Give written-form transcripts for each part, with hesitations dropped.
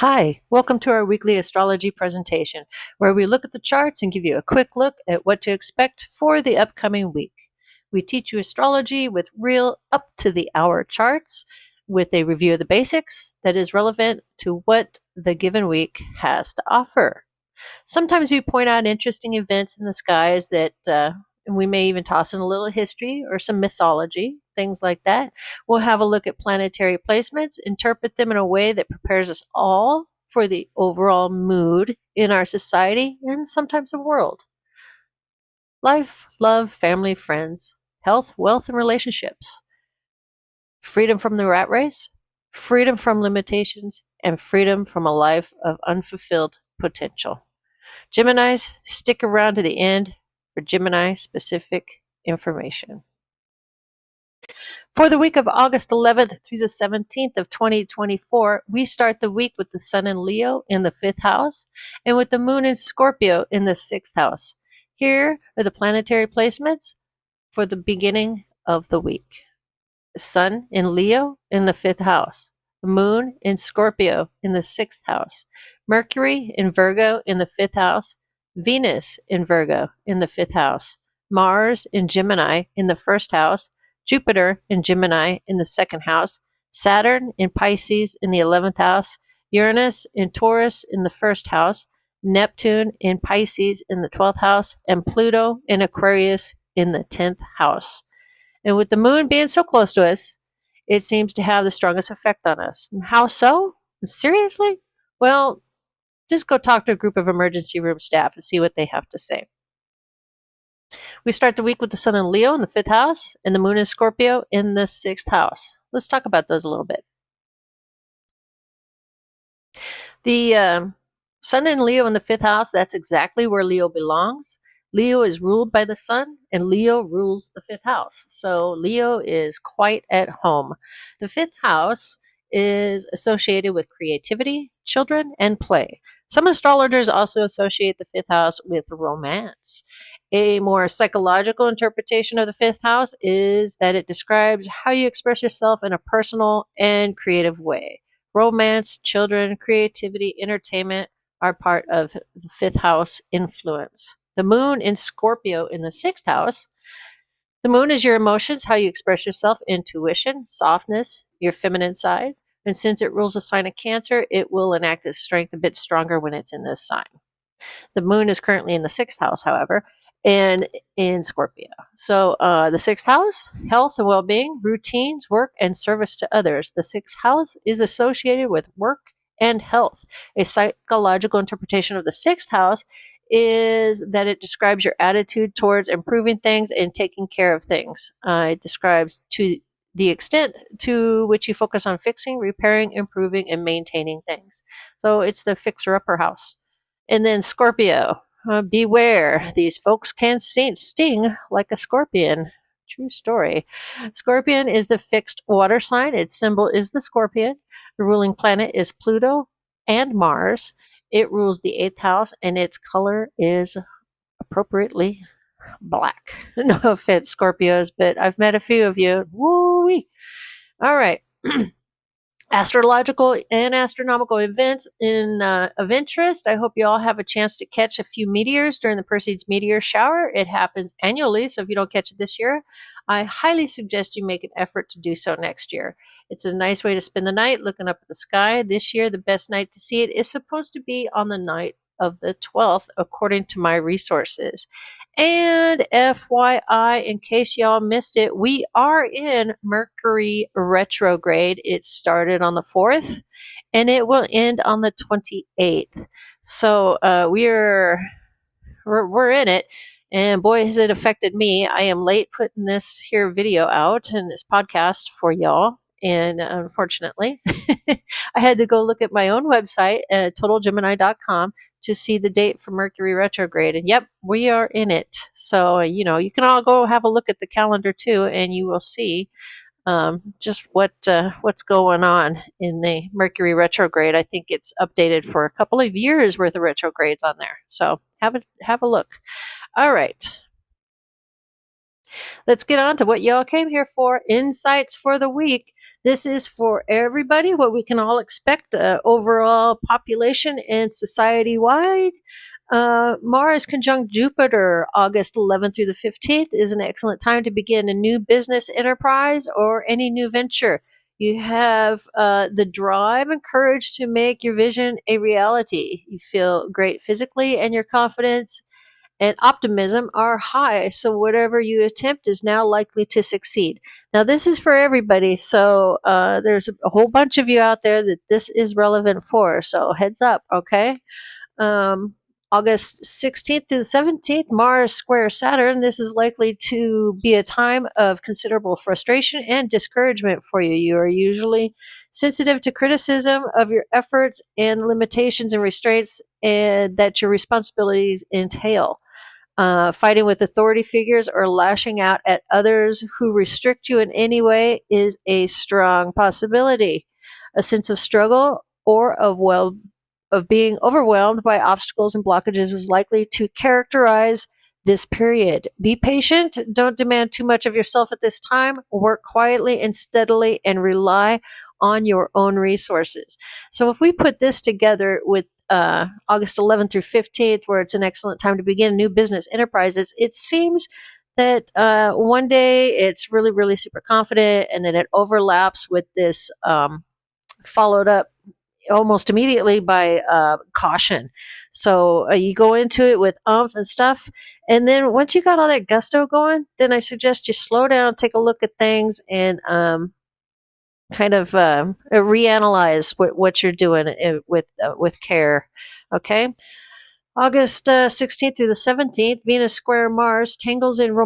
Hi, welcome to our weekly astrology presentation, where we look at the charts and give you a quick look at what to expect for the upcoming week. We teach you astrology with real up to the hour charts with a review of the basics that is relevant to what the given week has to offer. Sometimes we point out interesting events in the skies that we may even toss in a little history or some mythology, things like that. We'll have a look at planetary placements, interpret them in a way that prepares us all for the overall mood in our society and sometimes the world. Life, love, family, friends, health, wealth, and relationships. Freedom from the rat race, freedom from limitations, and freedom from a life of unfulfilled potential. Geminis, stick around to the end for Gemini specific information. For the week of August 11th through the 17th of 2024, we start the week with the Sun in Leo in the 5th house and with the Moon in Scorpio in the 6th house. Here are the planetary placements for the beginning of the week. Sun in Leo in the 5th house, Moon in Scorpio in the 6th house, Mercury in Virgo in the 5th house, Venus in Virgo in the 5th house, Mars in Gemini in the 1st house, Jupiter in Gemini in the 2nd house, Saturn in Pisces in the 11th house, Uranus in Taurus in the 1st house, Neptune in Pisces in the 12th house, and Pluto in Aquarius in the 10th house. And with the moon being so close to us, it seems to have the strongest effect on us. And how so? Seriously? Well, just go talk to a group of emergency room staff and see what they have to say. We start the week with the Sun in Leo in the 5th house and the Moon in Scorpio in the 6th house. Let's talk about those a little bit. The Sun in Leo in the 5th house, that's exactly where Leo belongs. Leo is ruled by the Sun, and Leo rules the 5th house. So Leo is quite at home. The 5th house is associated with creativity, children, and play. Some astrologers also associate the 5th house with romance. A more psychological interpretation of the 5th house is that it describes how you express yourself in a personal and creative way. Romance, children, creativity, entertainment are part of the 5th house influence. The Moon in Scorpio in the 6th house. The Moon is your emotions, how you express yourself, intuition, softness, your feminine side. And since it rules the sign of Cancer, it will enact its strength a bit stronger when it's in this sign. The Moon is currently in the 6th house, however, and in Scorpio. So the 6th house, health and well-being, routines, work, and service to others. The 6th house is associated with work and health. A psychological interpretation of the 6th house is that it describes your attitude towards improving things and taking care of things. It describes to the extent to which you focus on fixing, repairing, improving, and maintaining things. So it's the fixer-upper house. And then Scorpio. Beware, these folks can sting like a scorpion. True story. Scorpion is the fixed water sign. Its symbol is the scorpion. The ruling planet is Pluto and Mars. It rules the 8th house, and its color is appropriately black. No offense, Scorpios, but I've met a few of you. Woo-wee. All right. Astrological and astronomical events of interest. I hope you all have a chance to catch a few meteors during the Perseids meteor shower. It happens annually, so if you don't catch it this year, I highly suggest you make an effort to do so next year. It's a nice way to spend the night looking up at the sky. This year, the best night to see it is supposed to be on the night of the 12th, according to my resources. And FYI, in case y'all missed it, we are in Mercury retrograde. It started on the 4th and it will end on the 28th. So we're in it. And boy, has it affected me. I am late putting this here video out and this podcast for y'all. And unfortunately, I had to go look at my own website at totalgemini.com to see the date for Mercury retrograde. And yep, we are in it. So, you can all go have a look at the calendar too, and you will see just what's going on in the Mercury retrograde. I think it's updated for a couple of years worth of retrogrades on there. So have a look. All right. Let's get on to what y'all came here for. Insights for the week. This is for everybody, what we can all expect, overall population and society wide. Mars conjunct Jupiter, August 11th through the 15th, is an excellent time to begin a new business enterprise or any new venture. You have the drive and courage to make your vision a reality. You feel great physically, and your confidence and optimism are high. So, whatever you attempt is now likely to succeed. Now, this is for everybody. So, there's a whole bunch of you out there that this is relevant for. So, heads up, okay? um, August 16th to the 17th, Mars square Saturn. This is likely to be a time of considerable frustration and discouragement for you. You are usually sensitive to criticism of your efforts and limitations and restraints and that your responsibilities entail. Fighting with authority figures or lashing out at others who restrict you in any way is a strong possibility. A sense of struggle or of being overwhelmed by obstacles and blockages is likely to characterize this period. Be patient, don't demand too much of yourself at this time. Work quietly and steadily and rely on your own resources. So, if we put this together with August 11th through 15th, where it's an excellent time to begin new business enterprises, it seems that one day it's really, really super confident, and then it overlaps with this followed up almost immediately by caution. So you go into it with umph and stuff. And then once you got all that gusto going, then I suggest you slow down, take a look at things, and kind of reanalyze what you're doing with care. Okay. August 16th through the 17th, Venus square Mars tangles in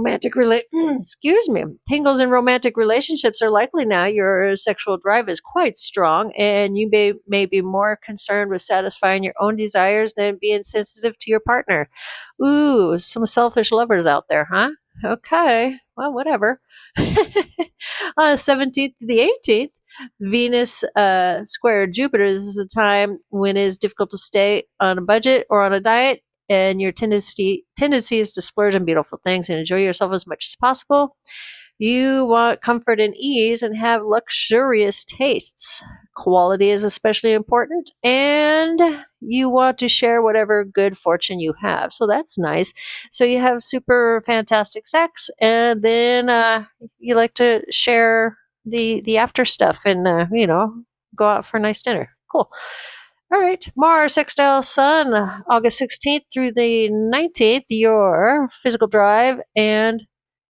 excuse me, tangles in romantic relationships are likely now. Your sexual drive is quite strong, and you may be more concerned with satisfying your own desires than being sensitive to your partner. Ooh, some selfish lovers out there, huh? Okay, well, whatever. 17th to the 18th, Venus square Jupiter. This is a time when it is difficult to stay on a budget or on a diet, and your tendency is to splurge on beautiful things and enjoy yourself as much as possible. You want comfort and ease and have luxurious tastes. Quality is especially important, and you want to share whatever good fortune you have. So that's nice. So you have super fantastic sex, and then you like to share the after stuff, and go out for a nice dinner. Cool. All right, Mars sextile Sun, August 16th through the 19th. Your physical drive and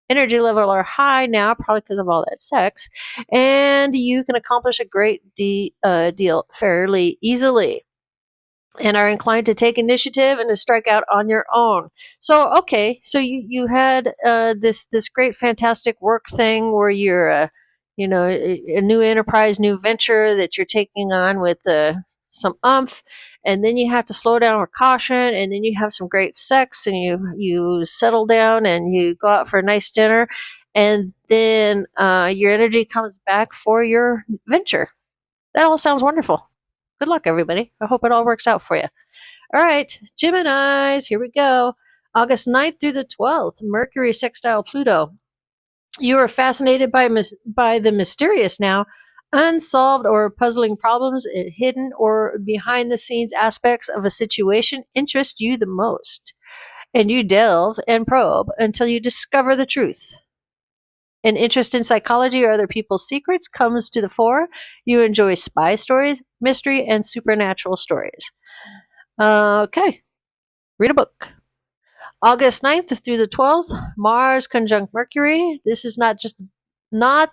energy level are high now, probably because of all that sex, and you can accomplish a great deal fairly easily, and are inclined to take initiative and to strike out on your own. So, okay, so you had this great fantastic work thing where you're a new enterprise, new venture that you're taking on with some umph, and then you have to slow down with caution, and then you have some great sex, and you settle down and you go out for a nice dinner, and then your energy comes back for your venture. That all sounds wonderful. Good luck, everybody. I hope it all works out for you. All right, Geminis, here we go. August 9th through the 12th, Mercury sextile Pluto. You are fascinated by the mysterious now. Unsolved or puzzling problems, hidden or behind the scenes aspects of a situation interest you the most. And you delve and probe until you discover the truth. An interest in psychology or other people's secrets comes to the fore. You enjoy spy stories, mystery, and supernatural stories. Okay, read a book. August 9th through the 12th, Mars conjunct Mercury. This is not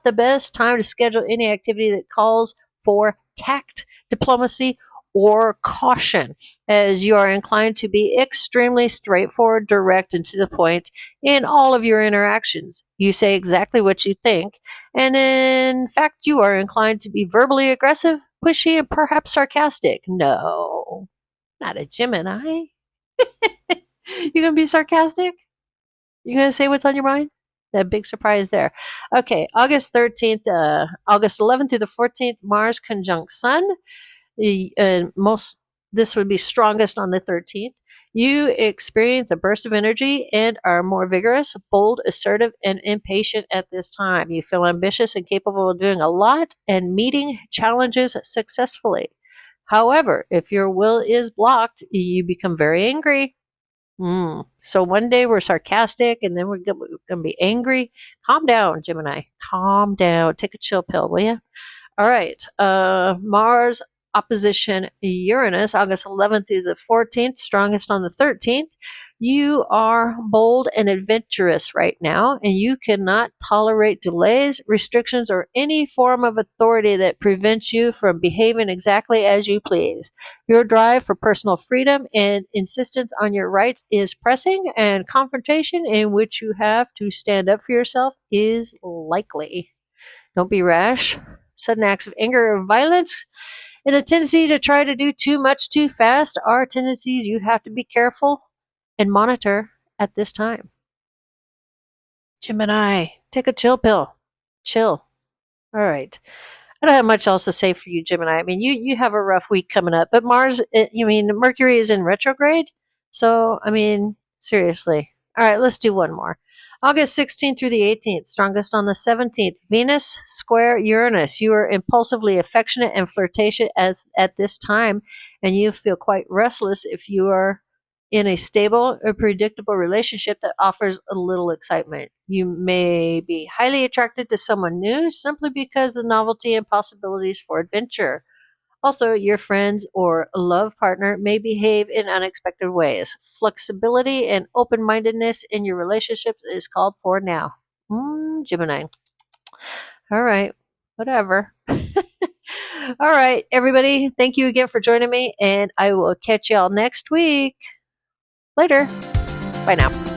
the best time to schedule any activity that calls for tact, diplomacy, or caution, as you are inclined to be extremely straightforward, direct, and to the point in all of your interactions. You say exactly what you think, and in fact, you are inclined to be verbally aggressive, pushy, and perhaps sarcastic. No, not a Gemini. You gonna be sarcastic? You gonna say what's on your mind? That big surprise there. Okay, August 13th, August 11th through the 14th, Mars conjunct Sun. Most This would be strongest on the 13th. You experience a burst of energy and are more vigorous, bold, assertive, and impatient at this time. You feel ambitious and capable of doing a lot and meeting challenges successfully. However, if your will is blocked, you become very angry. So one day we're sarcastic and then we're going to be angry. Calm down, Gemini. Calm down. Take a chill pill, will you? All right. Mars opposition Uranus, August 11th through the 14th, strongest on the 13th. You are bold and adventurous right now, and you cannot tolerate delays, restrictions, or any form of authority that prevents you from behaving exactly as you please. Your drive for personal freedom and insistence on your rights is pressing, and confrontation in which you have to stand up for yourself is likely. Don't be rash. Sudden acts of anger or violence and a tendency to try to do too much too fast are tendencies you have to be careful and monitor at this time. Gemini, take a chill pill. Chill. All right. I don't have much else to say for you, Gemini. I mean, you have a rough week coming up, but Mercury is in retrograde. So, I mean, seriously. All right, let's do one more. August 16th through the 18th, strongest on the 17th. Venus square Uranus. You are impulsively affectionate and flirtatious at this time, and you feel quite restless if you are in a stable or predictable relationship that offers a little excitement. You may be highly attracted to someone new simply because the novelty and possibilities for adventure. Also, your friends or love partner may behave in unexpected ways. Flexibility and open mindedness in your relationships is called for now. Gemini. All right, whatever. All right, everybody, thank you again for joining me, and I will catch y'all next week. Later. Bye now.